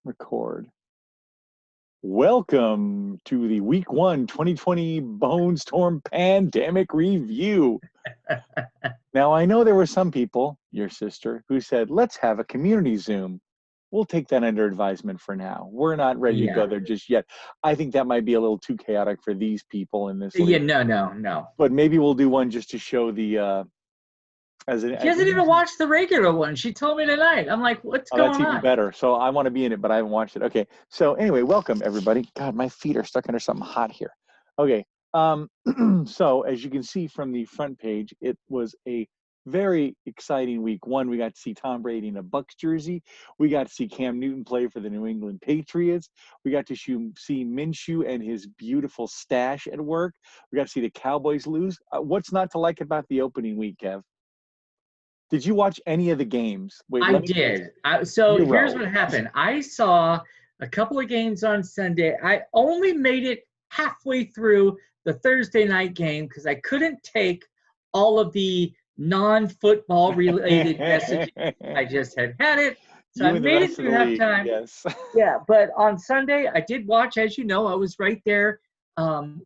Record. Welcome to the Week 1 2020 Bone Storm Pandemic Review. Now, I know there were some people, your sister, who said, let's have a community Zoom. We'll take that under advisement for now. We're not ready to go there just yet. I think that might be a little too chaotic for these people in this league. No. But maybe we'll do one just to show the She hasn't even watched the regular one. She told me tonight. I'm like, what's going on? That's even better. So I want to be in it, but I haven't watched it. Okay. So anyway, welcome everybody. God, my feet are stuck under something hot here. Okay. So as you can see from the front page, it was a very exciting week. One, we got to see Tom Brady in a Bucs jersey. We got to see Cam Newton play for the New England Patriots. We got to see Minshew and his beautiful stash at work. We got to see the Cowboys lose. What's not to like about the opening week, Kev? Did you watch any of the games? Wait, I did. So here's what happened. I saw a couple of games on Sunday. I only made it halfway through the Thursday night game because I couldn't take all of the non-football related messages. I just had it. So I made it through halftime. Yes. Yeah, but on Sunday, I did watch, as you know, I was right there,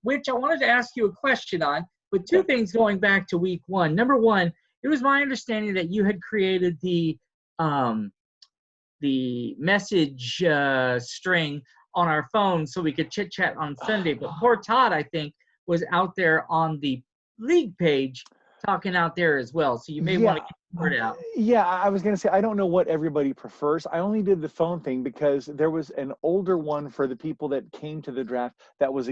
which I wanted to ask you a question on. But two things going back to week one. Number one, it was my understanding that you had created the message string on our phone so we could chit chat on Sunday. But poor Todd, I think, was out there on the league page talking out there as well. So you may want to get the word out. Yeah, I was going to say, I don't know what everybody prefers. I only did the phone thing because there was an older one for the people that came to the draft that was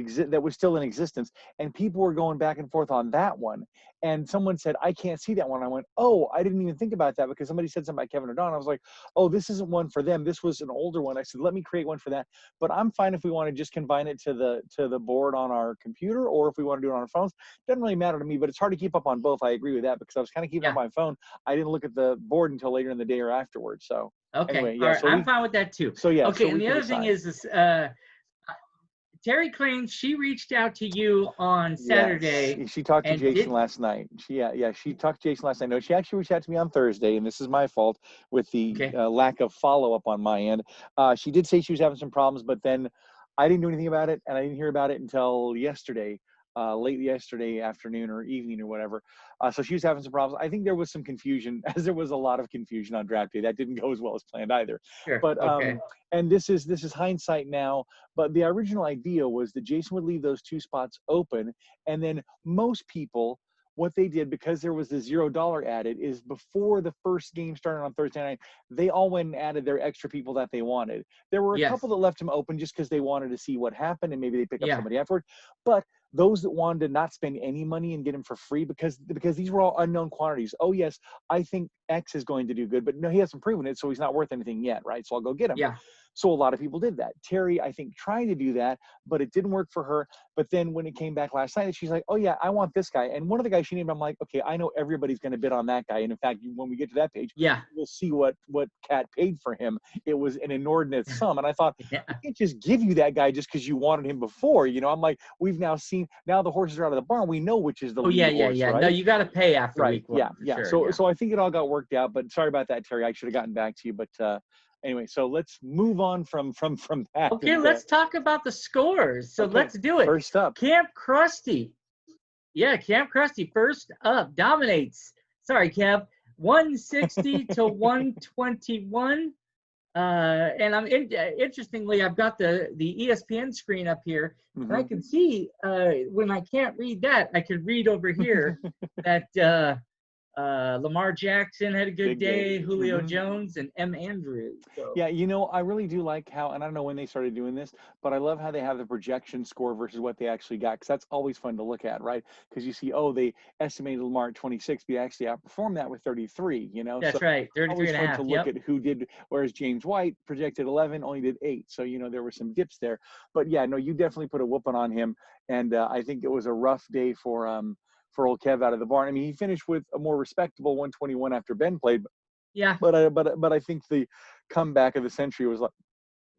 still in existence. And people were going back and forth on that one. And someone said, I can't see that one. I went, oh, I didn't even think about that because somebody said something about Kevin or Don. I was like, oh, this isn't one for them. This was an older one. I said, let me create one for that. But I'm fine if we want to just combine it to the board on our computer, or if we want to do it on our phones. Doesn't really matter to me, but it's hard to keep up on both. I agree with that because I was kind of keeping up on my phone. I didn't look at the board until later in the day or afterwards. So okay, anyway, all right, so I'm fine with that too. So yeah. Okay, so and the other thing is Terry claims she reached out to you on Saturday. Yes. She talked to Jason last night. She talked to Jason last night. No, she actually reached out to me on Thursday, and this is my fault with the lack of follow-up on my end. She did say she was having some problems, but then I didn't do anything about it, and I didn't hear about it until yesterday. Late yesterday afternoon or evening or whatever. So she was having some problems. I think there was some confusion, as there was a lot of confusion on draft day. That didn't go as well as planned either. Sure. But and this is hindsight now, but the original idea was that Jason would leave those two spots open, and then most people, what they did, because there was the $0 added, is before the first game started on Thursday night, they all went and added their extra people that they wanted. There were a couple that left them open just because they wanted to see what happened, and maybe they pick up somebody afterward. But those that wanted to not spend any money and get him for free, because these were all unknown quantities. Oh yes, I think X is going to do good, but no, he hasn't proven it, so he's not worth anything yet, right? So I'll go get him. Yeah. So a lot of people did that. Terry, I think, tried to do that, but it didn't work for her. But then when it came back last night, she's like, oh yeah, I want this guy. And one of the guys she named, I'm like, okay, I know everybody's going to bid on that guy. And in fact, when we get to that page, we'll see what Kat paid for him. It was an inordinate sum. And I thought, I can't just give you that guy just because you wanted him before. You know, I'm like, we've now seen, now the horses are out of the barn. We know which is the lead horse, right? No, you got to pay after week one. Yeah. So I think it all got worked out, but sorry about that, Terry. I should have gotten back to you, but anyway, so let's move on from that. Okay, let's talk about the scores. So let's do it. First up, Camp Krusty. Yeah, Camp Krusty first up dominates. Sorry, Kev. 160 to 121. And I'm interestingly, I've got the ESPN screen up here, and I can see when I can't read that, I can read over here that Lamar Jackson had a good day, Julio Jones, and M. Andrews. So. Yeah, you know, I really do like how, and I don't know when they started doing this, but I love how they have the projection score versus what they actually got, because that's always fun to look at, right? Because you see, oh, they estimated Lamar at 26, but they actually outperformed that with 33, you know? That's right, 33 and a half. Always fun to look at who did, whereas James White projected 11, only did 8. So, you know, there were some dips there. But yeah, no, you definitely put a whooping on him, and I think it was a rough day for old Kev out of the barn. I mean, he finished with a more respectable 121 after Ben played. Yeah. But I think the comeback of the century was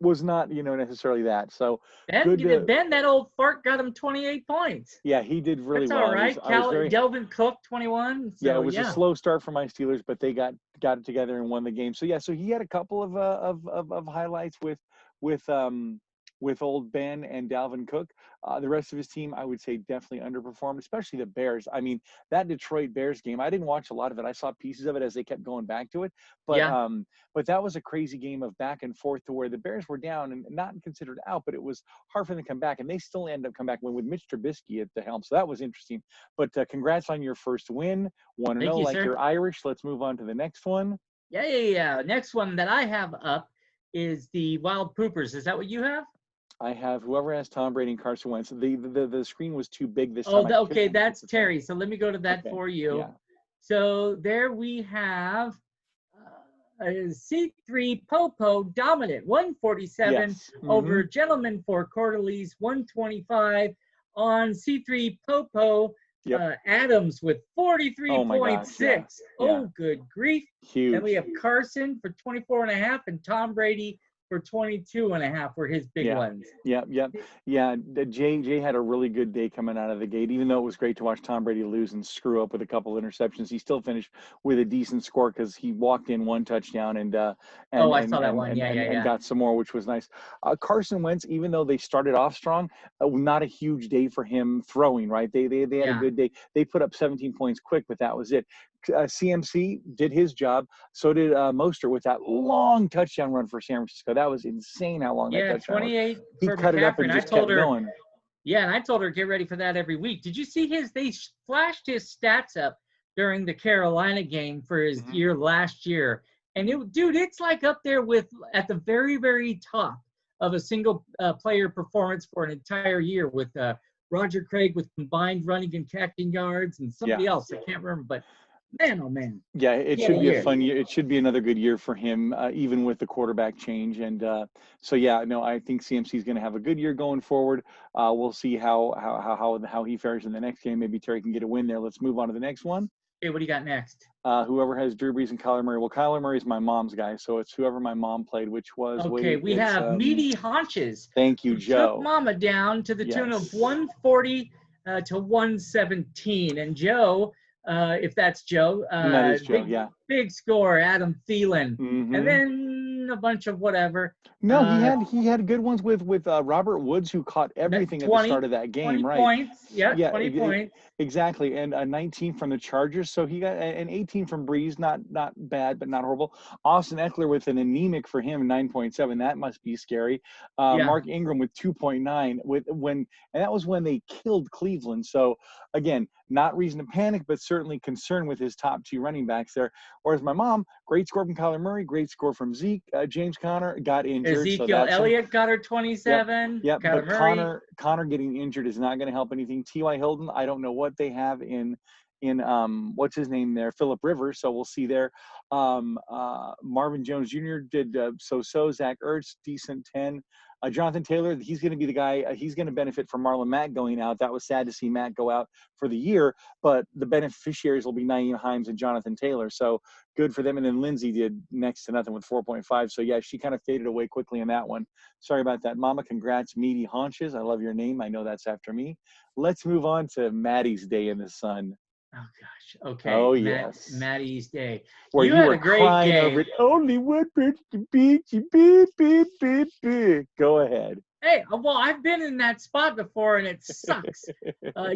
was not, necessarily that. So Ben, good to, Ben, that old fart got him 28 points. yeah, he did really That's well. all right. I was very, Delvin Cook, 21. yeah, it So, was a yeah. slow start for my Steelers, but they got it together and won the game. So yeah, so he had a couple of highlights with with old Ben and Dalvin Cook. The rest of his team, I would say, definitely underperformed, especially the Bears. I mean, that Detroit Bears game, I didn't watch a lot of it. I saw pieces of it as they kept going back to it, but Yeah. but that was a crazy game of back and forth to where the Bears were down and not considered out, but it was hard for them to come back, and they still ended up coming back with Mitch Trubisky at the helm. So that was interesting. But congrats on your first win, 1-0, Thank you, like sir. you're Irish. Let's move on to the next one. Yeah. Next one that I have up is the Wild Poopers. Is that what you have? I have whoever has Tom Brady and Carson Wentz. The screen was too big this Oh, time. okay, that's Terry. So let me go to that Okay. for you. Yeah. So there we have C3 Popo dominant, 147 Yes. over Gentleman for Quarterly's 125 on C3 Popo. Yep. Adams with 43.6. Yeah. Oh, good grief. Huge. Then we have Carson for 24.5 and Tom Brady for 22.5 were his big ones. Yeah. Jay had a really good day coming out of the gate. Even though it was great to watch Tom Brady lose and screw up with a couple of interceptions, he still finished with a decent score because he walked in one touchdown and I saw that one. And got some more, which was nice. Carson Wentz, even though they started off strong, not a huge day for him throwing. Right? They had a good day. They put up 17 points quick, but that was it. CMC did his job. So did Mostert with that long touchdown run for San Francisco. That was insane how long that touchdown 28 was. He for cut McCaffrey, it up and just kept going. Yeah, and I told her, get ready for that every week. Did you see they flashed his stats up during the Carolina game for his year last year. And it's like up there at the very, very top of a single player performance for an entire year with Roger Craig with combined running and catching yards and somebody else. I can't remember, but man, oh man. Yeah, it should be a fun year. It should be another good year for him, even with the quarterback change. And so, yeah, no, I think CMC is going to have a good year going forward. We'll see how he fares in the next game. Maybe Terry can get a win there. Let's move on to the next one. Okay, what do you got next? Whoever has Drew Brees and Kyler Murray. Well, Kyler Murray is my mom's guy, so it's whoever my mom played, which was we have Meaty Haunches. Thank you, Joe. Took Mama down to the tune of 140 to 117, and Joe. If that's Joe. That is Joe, big score, Adam Thielen. Mm-hmm. And then a bunch of whatever. No, he had good ones with Robert Woods, who caught everything at the start of that game, 20 right? Points. Yeah, 20 points. Exactly, and 19 from the Chargers. So he got an 18 from Breeze, not bad, but not horrible. Austin Eckler with an anemic for him, 9.7. That must be scary. Mark Ingram with 2.9. And that was when they killed Cleveland. So again, not reason to panic, but certainly concern with his top two running backs there. Whereas my mom, great score from Kyler Murray, great score from Zeke. James Conner got injured. Ezekiel Elliott got her 27. Yep. But Conner getting injured is not going to help anything. T.Y. Hilton, I don't know what they have in what's his name there, Phillip Rivers. So we'll see there. Marvin Jones Jr. did so-so. Zach Ertz, decent 10. Jonathan Taylor, he's going to be the guy. He's going to benefit from Marlon Mack going out. That was sad to see Mack go out for the year, but the beneficiaries will be Nyheim Hines and Jonathan Taylor. So good for them. And then Lindsay did next to nothing with 4.5. So yeah, she kind of faded away quickly in that one. Sorry about that, Mama. Congrats, Meaty Haunches. I love your name. I know that's after me. Let's move on to Maddie's Day in the Sun. Oh gosh. Okay. Oh yes. Maddie's Day. Where you had a great game. Over it. Only one person can beat you. Beep. Go ahead. Hey, well, I've been in that spot before and it sucks.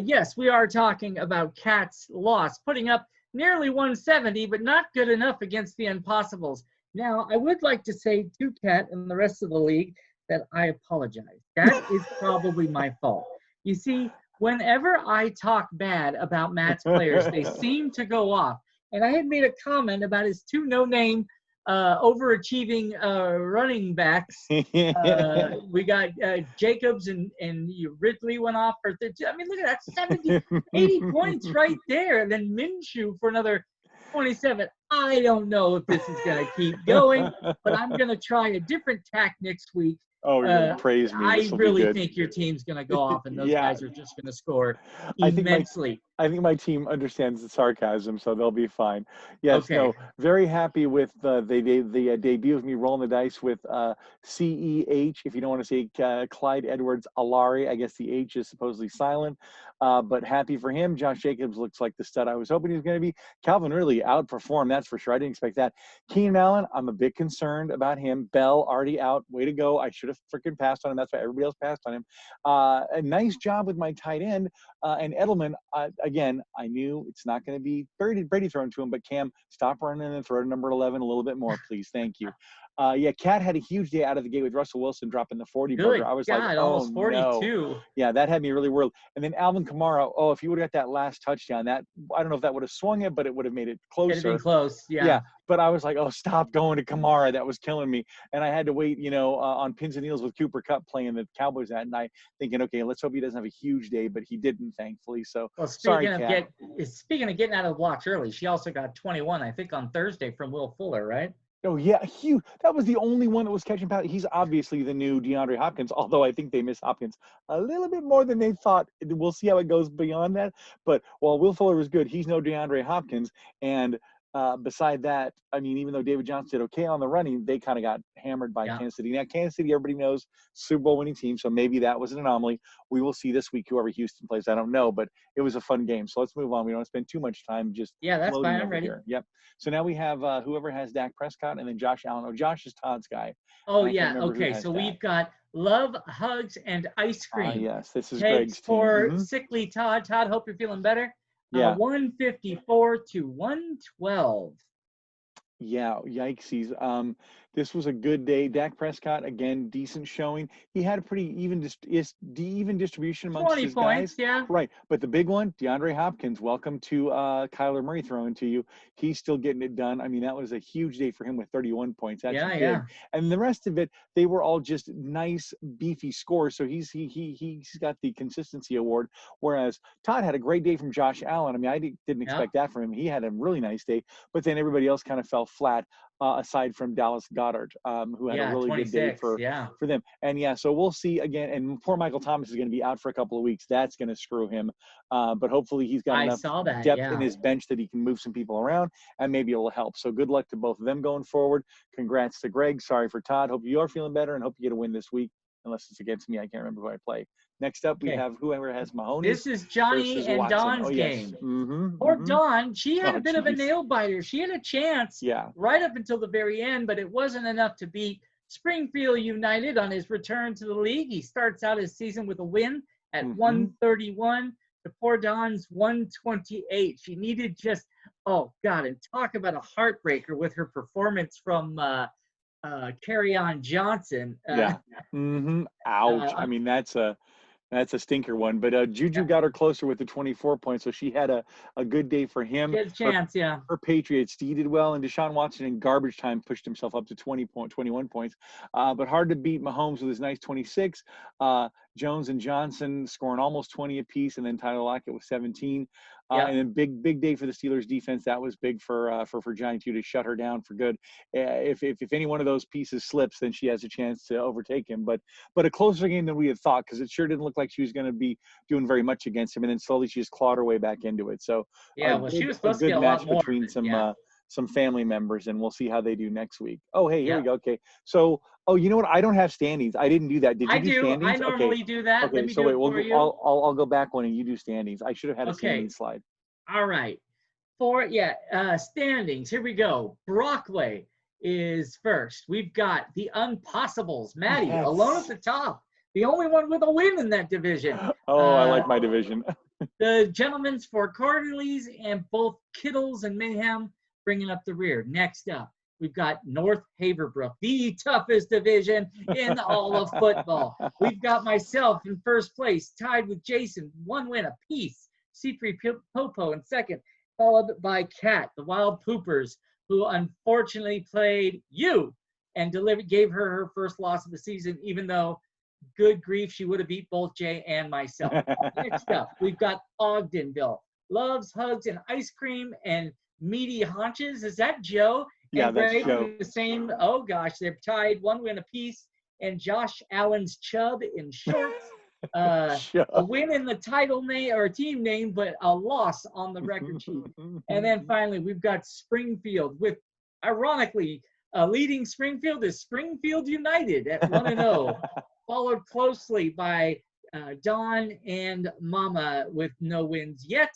Yes, we are talking about Cat's loss, putting up nearly 170, but not good enough against the Impossibles. Now, I would like to say to Cat and the rest of the league that I apologize. That is probably my fault. You see, whenever I talk bad about Matt's players, they seem to go off. And I had made a comment about his two no-name overachieving running backs. We got Jacobs and Ridley went off for 30. I mean, look at that, 70, 80 points right there. And then Minshew for another 27. I don't know if this is going to keep going, but I'm going to try a different tack next week. Oh, you're gonna praise me. I This will be really good. think your team's going to go off, and those Yeah, guys are just going to score I think my immensely. I think my team understands the sarcasm, so they'll be fine. Yes, Okay, no, very happy with the debut of me rolling the dice with CEH. If you don't want to say Clyde Edwards Alari, I guess the H is supposedly silent, but happy for him. Josh Jacobs looks like the stud I was hoping he was going to be. Calvin really outperformed, that's for sure. I didn't expect that. Keenan Allen, I'm a bit concerned about him. Bell already out. Way to go. I should have freaking passed on him. That's why everybody else passed on him. A nice job with my tight end. And Edelman, again, I knew it's not going to be Brady thrown to him, but Cam, stop running and throw to number 11 a little bit more, please. Thank you. Yeah, Cat had a huge day out of the gate with Russell Wilson dropping the 40 burger. good I was like, God, oh almost no. 42. Yeah, that had me really worried. And then Alvin Kamara, oh, if he would have got that last touchdown, that I don't know if that would have swung it, but it would have made it It'd have been closer. close, Yeah, yeah. but I was like, oh, stop going to Kamara. That was killing me. And I had to wait, on pins and needles with Cooper Kupp playing the Cowboys that night, thinking, okay, let's hope he doesn't have a huge day, but he didn't, thankfully. So Well, sorry, Cat. speaking of getting out of the blocks early, she also got 21, I think, on Thursday from Will Fuller, right? Oh, yeah, huge. That was the only one that was catching passes. He's obviously the new DeAndre Hopkins, although I think they miss Hopkins a little bit more than they thought. We'll see how it goes beyond that. But while Will Fuller was good, he's no DeAndre Hopkins. And beside that, I mean, even though David Johnson did okay on the running, they kind of got hammered by Yeah. Kansas City. Now, Kansas City, everybody knows, Super Bowl winning team, so maybe that was an anomaly. We will see this week whoever Houston plays. I don't know, but it was a fun game. So let's move on. We don't spend too much time just Yeah, that's floating fine. I'm over ready. here. Yep. So now we have whoever has Dak Prescott and then Josh Allen. Oh, Josh is Todd's guy. Oh, And I can't yeah. remember who Okay, has so Dak. we've got love, hugs, and ice cream. Yes, this is Takes Greg's team. for sickly Todd. Todd, hope you're feeling better. Yeah. 154 to 112. Yeah, yikesies. This was a good day. Dak Prescott, again, decent showing. He had a pretty even distribution amongst 20 his points, guys. yeah. Right. But the big one, DeAndre Hopkins, welcome to Kyler Murray throwing to you. He's still getting it done. I mean, that was a huge day for him with 31 points. That's big. Yeah. And the rest of it, they were all just nice, beefy scores. So he's got the consistency award. Whereas Todd had a great day from Josh Allen. I mean, I didn't expect that from him. He had a really nice day. But then everybody else kind of fell flat, aside from Dallas Goedert, who had a really good day for them. And yeah, so we'll see again. And poor Michael Thomas is going to be out for a couple of weeks. That's going to screw him. But hopefully he's got enough depth in his bench that he can move some people around, and maybe it'll help. So good luck to both of them going forward. Congrats to Greg. Sorry for Todd. Hope you are feeling better, and hope you get a win this week. Unless it's against me, I can't remember who I play. Next up, we have whoever has Mahoney. This is Johnny and Watson. Dawn's game. Poor Dawn, she had a bit of a nail biter. She had a chance right up until the very end, but it wasn't enough to beat Springfield United on his return to the league. He starts out his season with a win at 131 to poor Dawn's 128. She needed just, oh God, and talk about a heartbreaker with her performance from Carry On Johnson. Ouch. I mean, that's a stinker one. But Juju got her closer with the 24 points, so she had a good day for him. Good chance, Her Patriots, he did well, and Deshaun Watson in garbage time pushed himself up to 21 points. But hard to beat Mahomes with his nice 26. Jones and Johnson scoring almost 20 apiece, and then Tyler Lockett with 17. And then big day for the Steelers defense. That was big for Giants to shut her down for good. If any one of those pieces slips, then she has a chance to overtake him. But a closer game than we had thought, because it sure didn't look like she was going to be doing very much against him. And then slowly she just clawed her way back into it. So she was supposed to get a lot more between some family members, and we'll see how they do next week. Oh, hey, here we go. Okay, so you know what? I don't have standings. I didn't do that. Did you do standings? I normally do that. Okay, Let me so do wait, it for you. I'll go back one and you do standings. I should have had a standings slide. All right. Standings. Here we go. Brockway is first. We've got the Unpossibles. Maddie, alone at the top. The only one with a win in that division. I like my division. The Gentlemen's for Cardinals and both Kittles and Mayhem bringing up the rear. Next up, we've got North Haverbrook, the toughest division in all of football. We've got myself in first place, tied with Jason, one win apiece. C3 Popo in second, followed by Kat, the Wild Poopers, who unfortunately played you and gave her first loss of the season, even though, good grief, she would have beat both Jay and myself. Next up, we've got Ogdenville. Loves, hugs, and ice cream, and Meaty Haunches. Is that Joe? Yeah, And that's Greg Joe. in the same. Oh gosh, they're tied, 1 win apiece. And Josh Allen's Chubb in shorts. A Joe. win in the title name or team name, but a loss on the record sheet. And then finally, we've got Springfield with, ironically, leading Springfield is Springfield United at 1-0, followed closely by Don and Mama with no wins yet,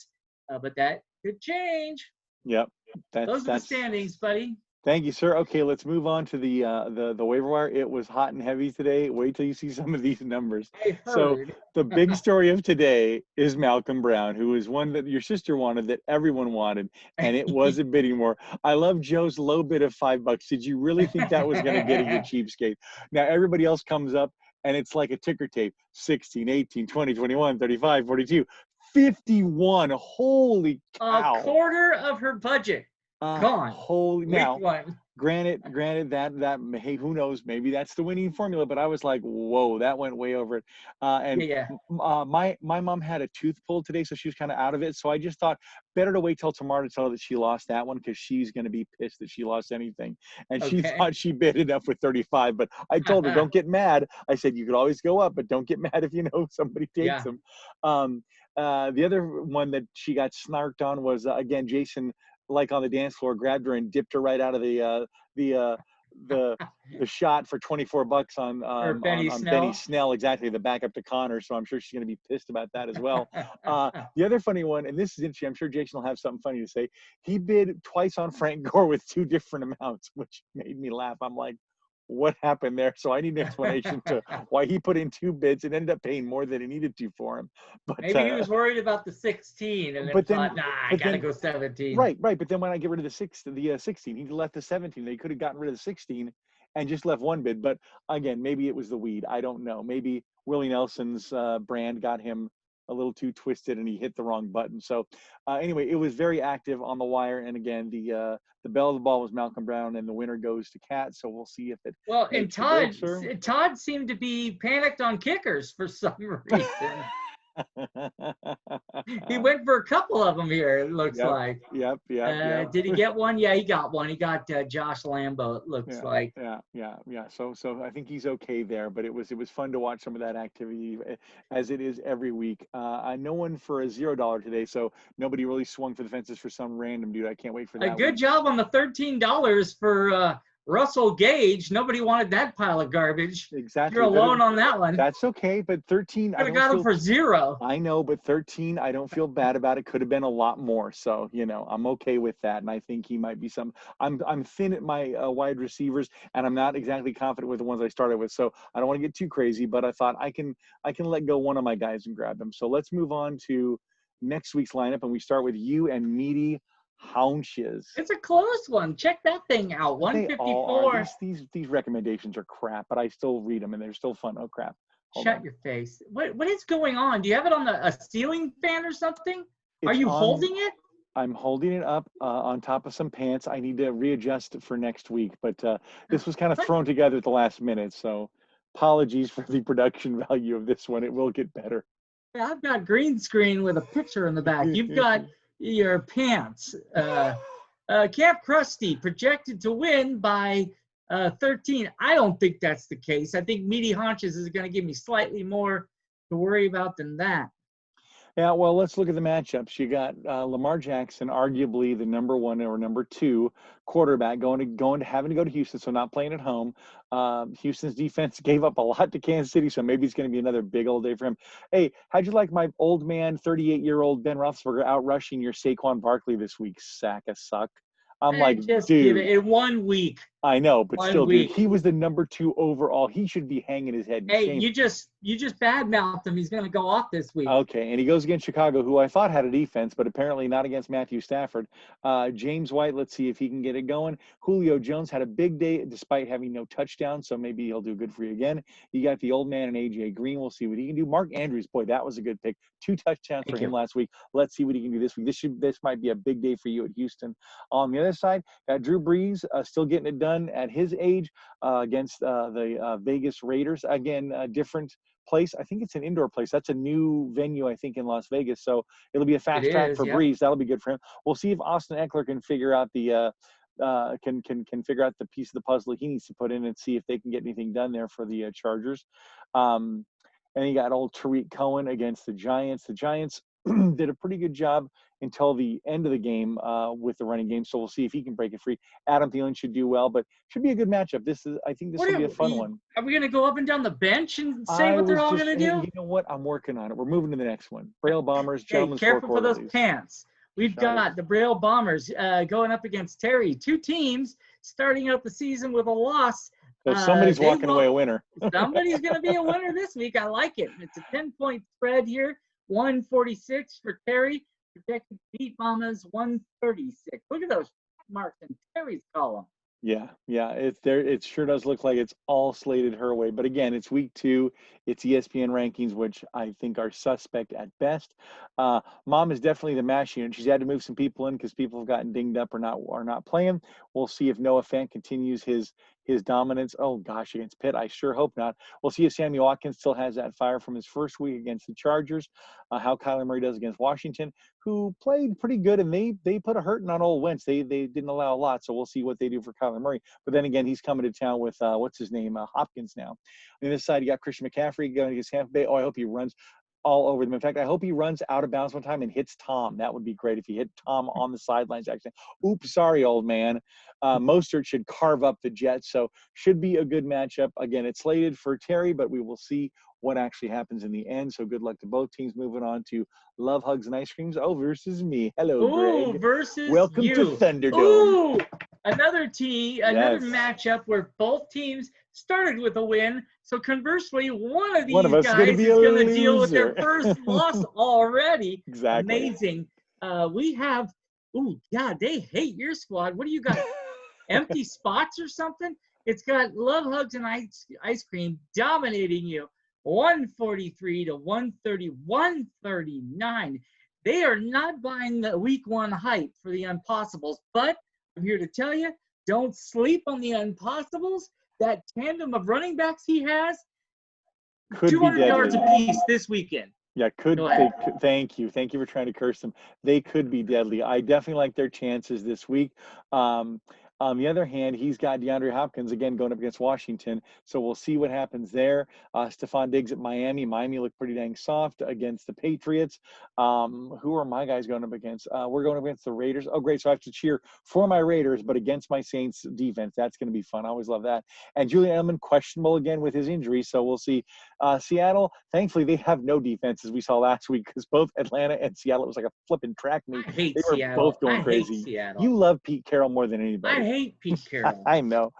but that could change. Yep, Those are the that's. standings, buddy. Thank you, sir. Okay, let's move on to the waiver wire. It was hot and heavy today. Wait till you see some of these numbers. I So heard. the big story of today is Malcolm Brown, who is one that your sister wanted, that everyone wanted, and it was a bidding war. I love Joe's low bid of $5. Did you really think that was going to get it, you cheapskate? Now everybody else comes up, and it's like a ticker tape: 16, 18, 20, 21, 35, 42, 51. Holy cow! A quarter of her budget gone. Holy Week now. 1. Granted that hey, who knows? Maybe that's the winning formula. But I was like, whoa, that went way over it. My mom had a tooth pulled today, so she was kind of out of it. So I just thought better to wait till tomorrow to tell her that she lost that one, because she's going to be pissed that she lost anything. And she thought she bid it up with 35. But I told her, don't get mad. I said you could always go up, but don't get mad if you know somebody takes them. The other one that she got snarked on was again Jason, like on the dance floor, grabbed her and dipped her right out of the shot for $24 on Benny Snell, exactly, the backup to Connor. So I'm sure she's going to be pissed about that as well. The other funny one, and this is interesting, I'm sure Jason will have something funny to say. He bid twice on Frank Gore with 2 different amounts, which made me laugh. I'm like, what happened there? So I need an explanation to why he put in 2 bids and ended up paying more than he needed to for him. But maybe he was worried about the 16 and then thought, nah, I gotta go 17. Right. But then when I get rid of the 16, he left the 17. They could have gotten rid of the 16 and just left 1 bid. But again, maybe it was the weed. I don't know. Maybe Willie Nelson's brand got him a little too twisted and he hit the wrong button. So anyway, it was very active on the wire. And again, the bell of the ball was Malcolm Brown, and the winner goes to Cat. So we'll see if it. Well, and Todd seemed to be panicked on kickers for some reason. He went for a couple of them here, it looks like. Yep. Did he get one? Yeah, he got one. He got Josh Lambo, it looks like. Yeah. So I think he's okay there, but it was fun to watch some of that activity, as it is every week. No one for a $0 today, so nobody really swung for the fences for some random dude. I can't wait for that. A good job on the $13 for Russell Gage. Nobody wanted that pile of garbage. Exactly. You're alone on that one. That's okay, but 13. I got him for 0. I know, but 13, I don't feel bad about it. Could have been a lot more. So, I'm okay with that. And I think he might be some. I'm thin at my wide receivers, and I'm not exactly confident with the ones I started with. So I don't want to get too crazy, but I thought I can let go one of my guys and grab them. So let's move on to next week's lineup, and we start with you and Meaty Haunches. It's a close one. Check that thing out. 154. These recommendations are crap, but I still read them and they're still fun. Oh crap! Shut your face. What is going on? Do you have it on a ceiling fan or something? Are you holding it? I'm holding it up on top of some pants. I need to readjust it for next week, but this was kind of thrown together at the last minute. So apologies for the production value of this one. It will get better. Yeah, I've got green screen with a picture in the back. You've got your pants. Camp Krusty projected to win by 13. I don't think that's the case. I think Meaty Haunches is going to give me slightly more to worry about than that. Yeah, well, let's look at the matchups. You got Lamar Jackson, arguably the number 1 or number 2 quarterback, having to go to Houston, so not playing at home. Houston's defense gave up a lot to Kansas City, so maybe it's going to be another big old day for him. Hey, how'd you like my old man, 38-year-old Ben Roethlisberger out rushing your Saquon Barkley this week, sack of suck? I'm like, just dude. Give it in 1 week. I know, but still, dude, he was the number 2 overall. He should be hanging his head. Hey, you just badmouthed him. He's going to go off this week. Okay, and he goes against Chicago, who I thought had a defense, but apparently not against Matthew Stafford. James White, let's see if he can get it going. Julio Jones had a big day despite having no touchdown, so maybe he'll do good for you again. You got the old man and A.J. Green. We'll see what he can do. Mark Andrews, boy, that was a good pick. 2 touchdowns for him last week. Let's see what he can do this week. This might be a big day for you at Houston. On the other side, got Drew Brees still getting it done done at his age against the Vegas Raiders. Again, a different place. I think it's an indoor place. That's a new venue, I think, in Las Vegas. So it'll be a It fast track is, for yep. Breeze. That'll be good for him. We'll see if Austin Eckler can figure out the can figure out the piece of the puzzle he needs to put in and see if they can get anything done there for the Chargers. And you got old Tariq Cohen against the Giants. The Giants did a pretty good job until the end of the game with the running game. So we'll see if he can break it free. Adam Thielen should do well, but should be a good matchup. I think this will be a fun one. Are we going to go up and down the bench and say I what they're was all just, going to hey, do? you know what? I'm working on it. We're moving to the next one. Braille Bombers, Hey, Gentlemen's careful for those Quarterlies. pants. We've got the Braille Bombers going up against Terry. Two teams starting out the season with a loss. So somebody's walking away a winner. Somebody's going to be a winner this week. I like it. It's a 10-point spread here. 146 for Terry. Projected to beat Mamas 136. Look at those marks in Terry's column. Yeah, it's there. It sure does look like it's all slated her way. But again, it's week 2. It's ESPN rankings, which I think are suspect at best. Mom is definitely the mash unit. She's had to move some people in because people have gotten dinged up or not playing. We'll see if Noah Fant continues his dominance. Oh gosh, against Pitt, I sure hope not. We'll see if Sammy Watkins still has that fire from his first week against the Chargers. How Kyler Murray does against Washington, who played pretty good, and they put a hurting on old Wentz. They didn't allow a lot, so we'll see what they do for Kyler Murray. But then again, he's coming to town with what's his name, Hopkins now. On the other side, you got Christian McCaffrey going against Tampa Bay. Oh, I hope he runs all over them. In fact, I hope he runs out of bounds one time and hits Tom. That would be great if he hit Tom on the sidelines. Actually, oops, sorry, old man. Mostert should carve up the Jets, so should be a good matchup. Again, it's slated for Terry, but we will see what actually happens in the end. So good luck to both teams. Moving on to Love, Hugs, and Ice Creams. Oh, versus me. Hello, Greg. Ooh, versus Welcome you. to Thunderdome. Ooh, another matchup where both teams started with a win. So conversely, one of these guys is going to deal with their first loss already. Exactly. Amazing. We have, God, they hate your squad. What do you got? Empty spots or something? It's got Love, Hugs, and Ice Cream dominating you. 143 to 130, 139. They are not buying the week 1 hype for the Impossibles, but I'm here to tell you, don't sleep on the Impossibles. That tandem of running backs he has, could 200 be yards apiece this weekend. Yeah, thank you for trying to curse them. They could be deadly. I definitely like their chances this week. On the other hand, he's got DeAndre Hopkins again going up against Washington, so we'll see what happens there. Stephon Diggs at Miami. Miami looked pretty dang soft against the Patriots. Who are my guys going up against? We're going up against the Raiders. Oh, great! So I have to cheer for my Raiders, but against my Saints defense. That's going to be fun. I always love that. And Julian Edelman questionable again with his injury, so we'll see. Seattle, thankfully, they have no defense as we saw last week because both Atlanta and Seattle, it was like a flipping track meet. They were Seattle. both going crazy. Hate Seattle. You love Pete Carroll more than anybody. I hate Pete Carroll. I know.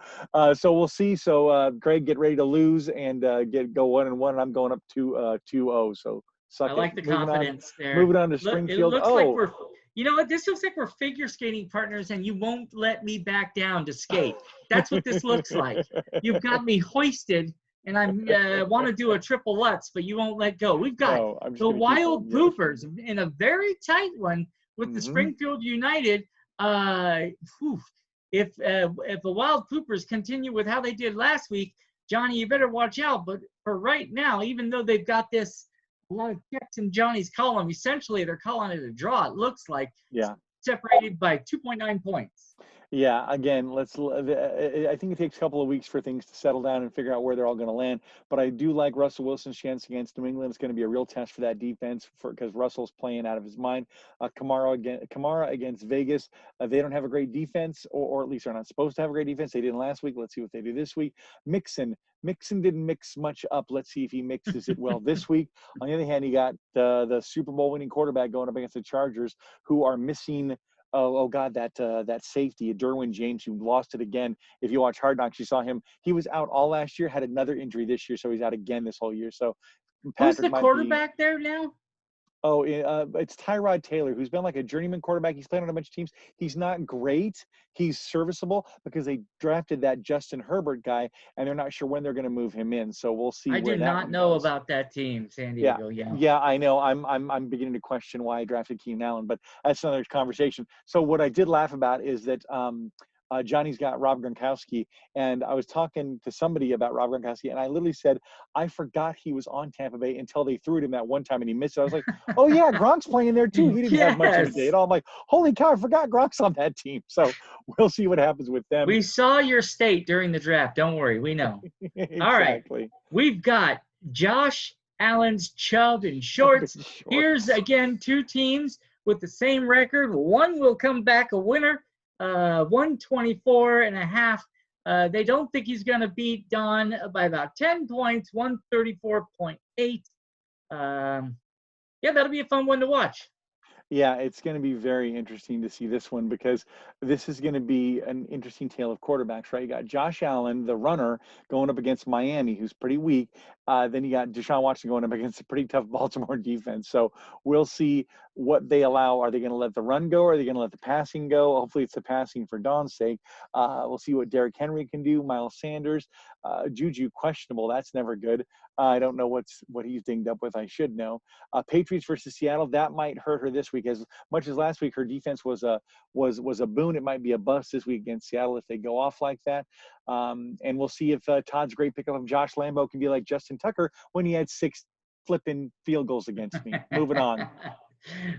So we'll see. So Greg, get ready to lose and go 1-1, and I'm going up 2-0. So suck I like it. the confidence there. Moving on to Springfield. It looks like we're, you know what? This looks like we're figure skating partners, and you won't let me back down to skate. That's what this looks like. You've got me hoisted, and I want to do a triple Lutz, but you won't let go. We've got the Wild Poopers in a very tight one with the Springfield United. If the Wild Poopers continue with how they did last week, Johnny, you better watch out. But for right now, even though they've got a lot of checks in Johnny's column, essentially they're calling it a draw. It looks like separated by 2.9 points. Yeah, again, I think it takes a couple of weeks for things to settle down and figure out where they're all going to land. But I do like Russell Wilson's chance against New England. It's going to be a real test for that defense because Russell's playing out of his mind. Kamara against Vegas. They don't have a great defense, or at least they're not supposed to have a great defense. They didn't last week. Let's see what they do this week. Mixon didn't mix much up. Let's see if he mixes it well this week. On the other hand, you got the Super Bowl winning quarterback going up against the Chargers, who are missing – that safety, Derwin James, who lost it again. If you watch Hard Knocks, you saw him. He was out all last year, had another injury this year, so he's out again this whole year. So Patrick, who's the quarterback there now? Oh, it's Tyrod Taylor, who's been like a journeyman quarterback. He's played on a bunch of teams. He's not great. He's serviceable because they drafted that Justin Herbert guy, and they're not sure when they're going to move him in. So we'll see. I do not know about that team, San Diego. Yeah, I know. I'm beginning to question why I drafted Keenan Allen, but that's another conversation. So what I did laugh about is that Johnny's got Rob Gronkowski, and I was talking to somebody about Rob Gronkowski, and I literally said I forgot he was on Tampa Bay until they threw it him that one time and he missed it. I was like, oh yeah, Gronk's playing there too. He didn't have much of a day Yes. at all. I'm like, holy cow, I forgot Gronk's on that team. So we'll see what happens with them. We saw your state during the draft. Don't worry, we know. All right. Exactly. We've got Josh Allen's Chubb in Up in shorts. Here's shorts. again two teams with the same record. One will come back a winner, 124.5. They don't think he's going to beat Don by about 10 points, 134.8. Yeah, that'll be a fun one to watch. Yeah, it's going to be very interesting to see this one because this is going to be an interesting tale of quarterbacks, right? You got Josh Allen, the runner, going up against Miami, who's pretty weak. Then you got Deshaun Watson going up against a pretty tough Baltimore defense. So we'll see what they allow. Are they going to let the run go? Or are they going to let the passing go? Hopefully it's the passing for Don's sake. We'll see what Derrick Henry can do. Miles Sanders, Juju, questionable. That's never good. I don't know what he's dinged up with. I should know. Patriots versus Seattle, that might hurt her this week. As much as last week her defense was a boon, it might be a bust this week against Seattle if they go off like that. And we'll see if Todd's great pickup of Josh Lambo can be like Justin Tucker when he had 6 flipping field goals against me. Moving on.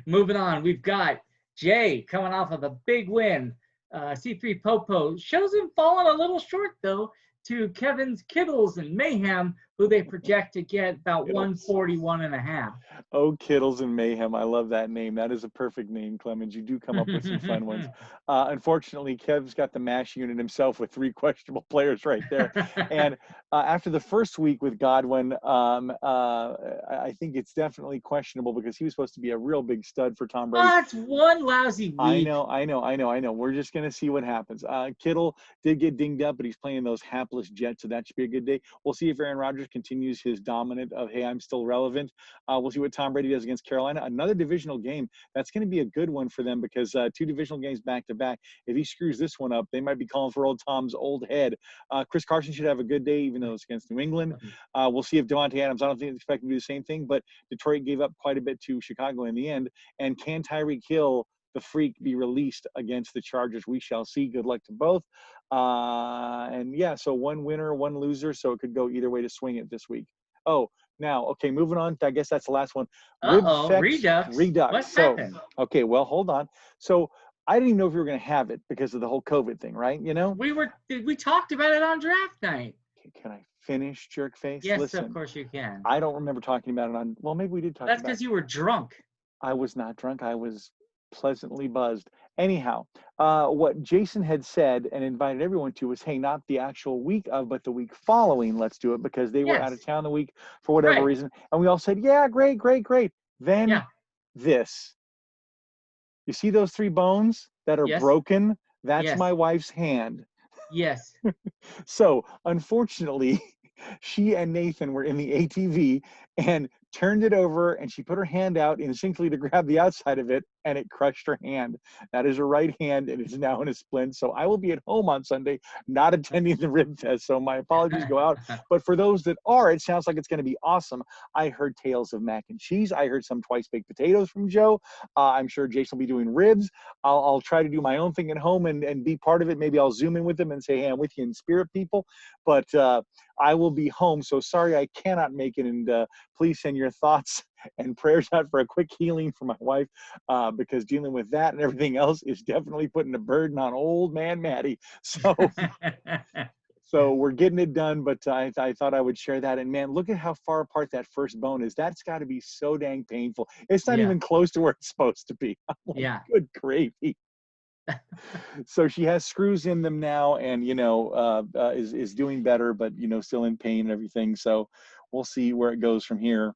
Moving on, we've got Jay coming off of a big win. C3 Popo shows him falling a little short, though, to Kevin's Kittles and Mayhem, who they project to get about Kittles. 141.5. Oh, Kittles and Mayhem. I love that name. That is a perfect name, Clemens. You do come up with some fun ones. Unfortunately, Kev's got the MASH unit himself with 3 questionable players right there. And after the first week with Godwin, I think it's definitely questionable because he was supposed to be a real big stud for Tom Brady. That's one lousy week. I know. We're just going to see what happens. Kittle did get dinged up, but he's playing those hapless Jets, so that should be a good day. We'll see if Aaron Rodgers continues his dominant of, hey, I'm still relevant. We'll see what Tom Brady does against Carolina. Another divisional game. That's going to be a good one for them because 2 divisional games back-to-back. If he screws this one up, they might be calling for old Tom's old head. Chris Carson should have a good day, even though it's against New England. We'll see if Devontae Adams, I don't think they expect him to do the same thing, but Detroit gave up quite a bit to Chicago in the end. And can Tyreek Hill, the freak, be released against the Chargers? We shall see. Good luck to both. And yeah, so 1 winner, 1 loser. So it could go either way to swing it this week. Oh, now, okay, moving on. I guess that's the last one. Redux. What happened? Okay, well, hold on. So I didn't even know if we were going to have it because of the whole COVID thing, right? You know? We talked about it on draft night. Can I finish, jerk face? Yes, Listen, of course you can. I don't remember talking about it on, well, maybe we did talk about it. That's because you were drunk. I was not drunk. I was pleasantly buzzed. Anyhow, what Jason had said and invited everyone to was, hey, not the actual week of, but the week following, let's do it, because they were out of town the week for whatever reason. And we all said, yeah, great. Then this. You see those 3 bones that are broken? That's my wife's hand. Yes. So, unfortunately, she and Nathan were in the ATV and turned it over, and she put her hand out instinctively to grab the outside of it, and it crushed her hand. That is her right hand, and it's now in a splint. So I will be at home on Sunday, not attending the rib test. So my apologies go out. But for those that are, it sounds like it's going to be awesome. I heard tales of mac and cheese. I heard some twice baked potatoes from Joe. I'm sure Jason will be doing ribs. I'll try to do my own thing at home and be part of it. Maybe I'll Zoom in with them and say, hey, I'm with you in spirit, people. But I will be home. So sorry I cannot make it. And please send your thoughts and prayers out for a quick healing for my wife, because dealing with that and everything else is definitely putting a burden on old man Maddie. So so we're getting it done, but I thought I would share that. And man, look at how far apart that first bone is. That's got to be so dang painful. It's not even close to where it's supposed to be. I'm like, good gravy. So she has screws in them now, and is doing better, but still in pain and everything. So we'll see where it goes from here.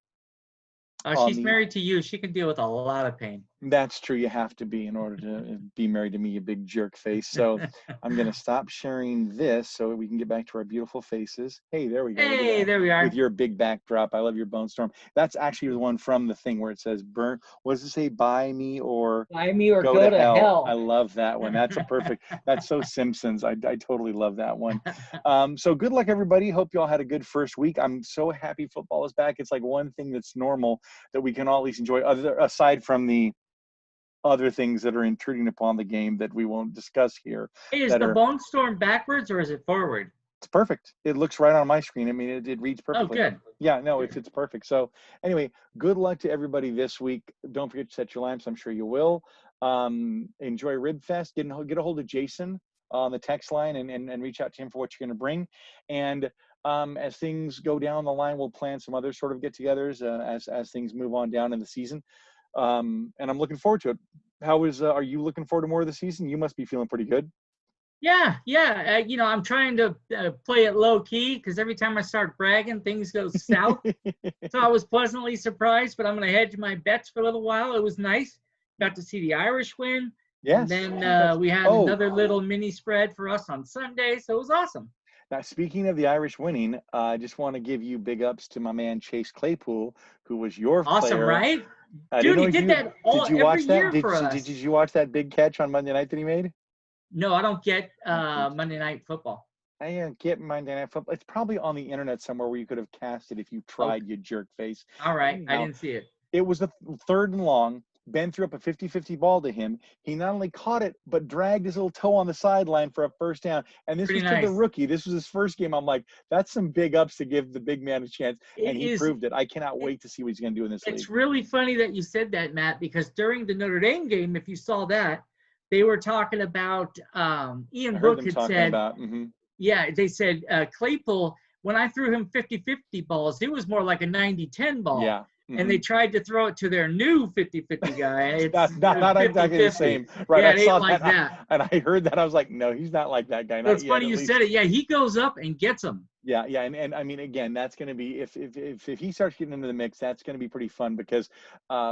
She's married to you. She can deal with a lot of pain. That's true. You have to be in order to be married to me, you big jerk face. So I'm going to stop sharing this so we can get back to our beautiful faces. Hey, there we go. Hey, there we are. With your big backdrop. I love your Bone Storm. That's actually the one from the thing where it says burn. What does it say? Buy me or go to hell. I love that one. That's a perfect. That's so Simpsons. I totally love that one. So good luck, everybody. Hope you all had a good first week. I'm so happy football is back. It's like one thing that's normal that we can all at least enjoy, aside from the other things that are intruding upon the game that we won't discuss here. Hey, is That the are Bone Storm backwards or is it forward? It's perfect. It looks right on my screen. I mean, it reads Oh, perfectly. good. Yeah, no, Good. it's perfect. So anyway, good luck to everybody this week. Don't forget to set your lamps. I'm sure you will. Enjoy Ribfest. Get a hold of Jason on the text line and reach out to him for what you're going to bring. And as things go down the line, we'll plan some other sort of get-togethers as things move on down in the season. And I'm looking forward to it. Are you looking forward to more of the season? You must be feeling pretty good. Yeah, yeah. You know, I'm trying to play it low key because every time I start bragging, things go south. So I was pleasantly surprised, but I'm going to hedge my bets for a little while. It was nice. Got to see the Irish win. Yes. And then we had Oh. another little mini spread for us on Sunday. So it was awesome. Now, speaking of the Irish winning, I just want to give you big ups to my man Chase Claypool, who was your Awesome, player. right? I Dude, didn't know he did that did you every watch that? year for us. Did you watch that big catch on Monday night that he made? No, I don't get Monday Night Football. I get Monday Night Football. It's probably on the internet somewhere where you could have cast it if you tried, you jerk face. All right, I Anyhow, didn't see it. it was the 3rd and long. Ben threw up a 50-50 ball to him. He not only caught it, but dragged his little toe on the sideline for a first down. And this Pretty was to nice. the rookie. This was his first game. I'm like, that's some big ups to give the big man a chance. And he proved it. I cannot wait to see what he's going to do in this league. It's really funny that you said that, Matt, because during the Notre Dame game, if you saw that, they were talking about Ian Book had said, yeah, they said Claypool, when I threw him 50-50 balls, it was more like a 90-10 ball. Yeah. And they tried to throw it to their new 50-50 guy. It's not exactly the same. Right. Yeah, I saw like that. And I heard that. I was like, no, he's not like that guy. So it's funny you said it. Yeah, he goes up and gets them. Yeah, yeah, and I mean, again, that's going to be if he starts getting into the mix, that's going to be pretty fun because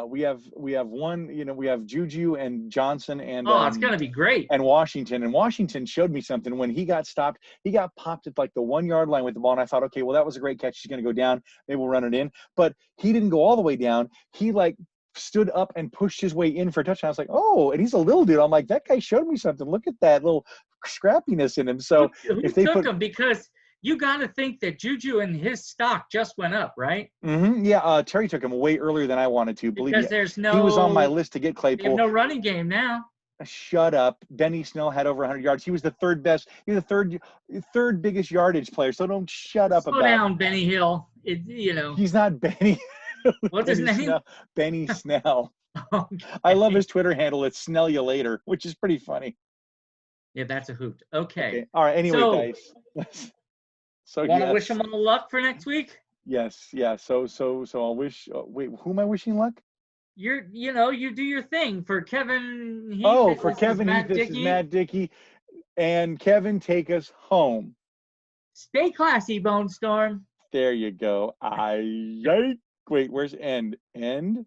we have one, we have Juju and Johnson and it's going to be great. And Washington showed me something when he got stopped. He got popped at like the 1 yard line with the ball, and I thought, okay, well, that was a great catch. He's going to go down. Maybe we'll run it in, but he didn't go all the way down. He like stood up and pushed his way in for a touchdown. I was like, oh, and he's a little dude. I'm like, that guy showed me something. Look at that little scrappiness in him. So if they took him because. You got to think that Juju and his stock just went up, right? Yeah, Terry took him way earlier than I wanted to. Believe me, he was on my list to get Claypool. They have no running game now. Shut up. Benny Snell had over 100 yards. He was the third best. He was the third biggest yardage player. So don't shut up about it. Slow down, Benny Hill. He's not Benny. What's his name? Snell. Benny Snell. Okay. I love his Twitter handle. It's Snell you later, which is pretty funny. Yeah, that's a hoot. Okay. All right. Anyway, guys. So want to wish them all luck for next week? Yes. Yeah. So I'll wish. Wait, who am I wishing luck? You do your thing for Kevin Heath. Oh, for Kevin Heath, this is Matt Dickey. And Kevin, take us home. Stay classy, Bone Storm. There you go. Wait, where's end? End?